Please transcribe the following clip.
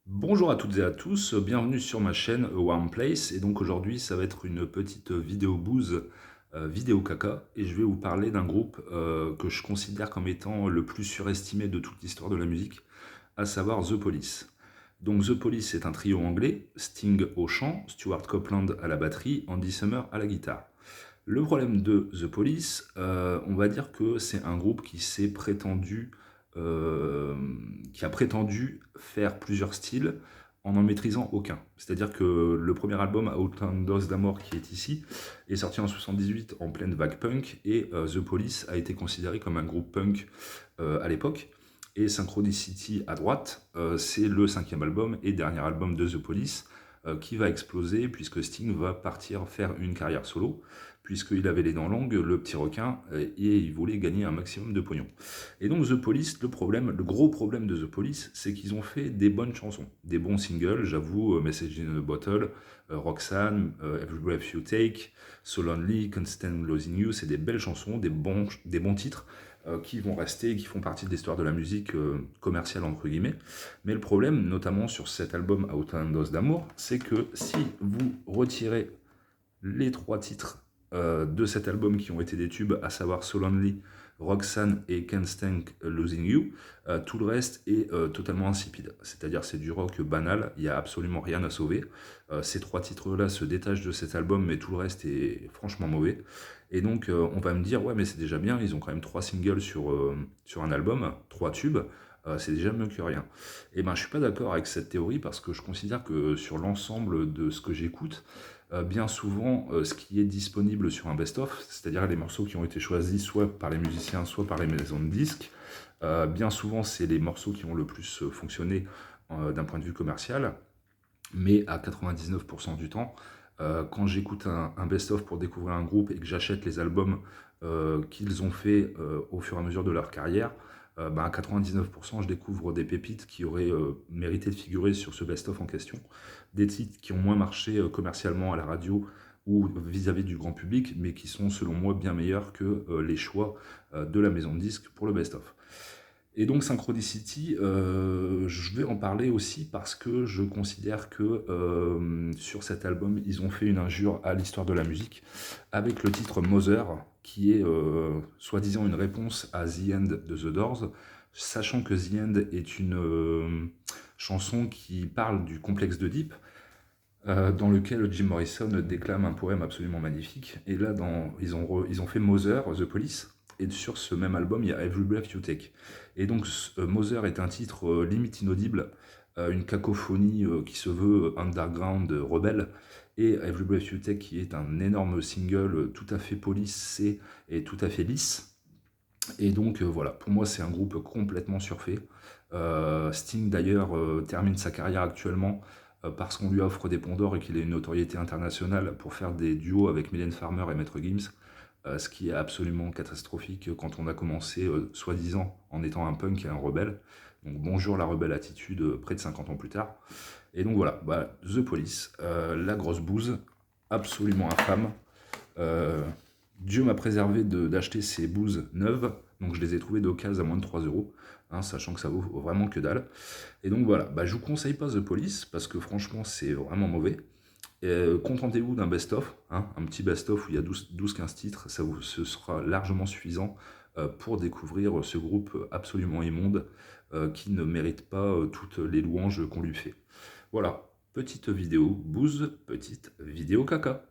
Bonjour à toutes et à tous, bienvenue sur ma chaîne A Warm Place. Et donc aujourd'hui, ça va être une petite vidéo booze, vidéo caca. Et je vais vous parler d'un groupe que je considère comme étant le plus surestimé de toute l'histoire de la musique, à savoir The Police. Donc The Police est un trio anglais, Sting au chant, Stuart Copeland à la batterie, Andy Summer à la guitare. Le problème de The Police, on va dire que c'est un groupe euh, qui a prétendu faire plusieurs styles en n'en maîtrisant aucun. C'est-à-dire que le premier album, Outlanders d'Amour, qui est ici, est sorti en 78 en pleine vague punk, et The Police a été considéré comme un groupe punk à l'époque. Et Synchronicity à droite, c'est le cinquième album et dernier album de The Police, qui va exploser puisque Sting va partir faire une carrière solo, puisqu'il avait les dents longues, le petit requin, et il voulait gagner un maximum de pognon. Et donc The Police, le gros problème de The Police, c'est qu'ils ont fait des bonnes chansons, des bons singles, j'avoue, Message in a Bottle, Roxanne, Every Breath You Take, So Lonely, Can't Stand Losing You, c'est des belles chansons, des bons titres, qui vont rester et qui font partie de l'histoire de la musique commerciale entre guillemets. Mais le problème, notamment sur cet album Outlanders d'Amour, c'est que si vous retirez les trois titres de cet album qui ont été des tubes, à savoir So Lonely, Roxanne et Can't Stand Losing You, tout le reste est totalement insipide. C'est-à-dire c'est du rock banal, il n'y a absolument rien à sauver. Ces trois titres-là se détachent de cet album, mais tout le reste est franchement mauvais. Et donc on va me dire, ouais mais c'est déjà bien, ils ont quand même trois singles sur un album, trois tubes, c'est déjà mieux que rien. Et ben je suis pas d'accord avec cette théorie parce que je considère que sur l'ensemble de ce que j'écoute, bien souvent ce qui est disponible sur un best-of, c'est-à-dire les morceaux qui ont été choisis soit par les musiciens, soit par les maisons de disques, bien souvent c'est les morceaux qui ont le plus fonctionné d'un point de vue commercial, mais à 99% du temps, quand j'écoute un best-of pour découvrir un groupe et que j'achète les albums qu'ils ont fait au fur et à mesure de leur carrière, ben à 99% je découvre des pépites qui auraient mérité de figurer sur ce best-of en question, des titres qui ont moins marché commercialement à la radio ou vis-à-vis du grand public, mais qui sont selon moi bien meilleurs que les choix de la maison de disques pour le best-of. Et donc Synchronicity, je vais en parler aussi parce que je considère que sur cet album, ils ont fait une injure à l'histoire de la musique avec le titre Mother, qui est soi-disant une réponse à The End de The Doors, sachant que The End est une chanson qui parle du complexe d'Oedipe, dans lequel Jim Morrison déclame un poème absolument magnifique. Et là, ils ont fait Mother, The Police, et sur ce même album, il y a Every Breath You Take. Et donc, Mother est un titre limite inaudible, une cacophonie qui se veut underground, rebelle, et Every Breath You Take, qui est un énorme single tout à fait polissé et tout à fait lisse. Et donc voilà, pour moi c'est un groupe complètement surfait. Sting d'ailleurs termine sa carrière actuellement parce qu'on lui offre des Ponts d'Or et qu'il a une notoriété internationale pour faire des duos avec Mylène Farmer et Maître Gims, ce qui est absolument catastrophique quand on a commencé soi-disant en étant un punk et un rebelle. Donc bonjour la rebelle attitude près de 50 ans plus tard. Et donc voilà, bah, The Police, la grosse bouse, absolument infâme. Euh, Dieu m'a préservé d'acheter ces bouses neuves, donc je les ai trouvées d'occasion à moins de 3 euros, hein, sachant que ça vaut vraiment que dalle. Et donc voilà, bah, je vous conseille pas The Police, parce que franchement c'est vraiment mauvais. Contentez-vous d'un best-of, hein, un petit best-of où il y a 12-15 titres, ce sera largement suffisant pour découvrir ce groupe absolument immonde qui ne mérite pas toutes les louanges qu'on lui fait. Voilà, petite vidéo bouse, petite vidéo caca.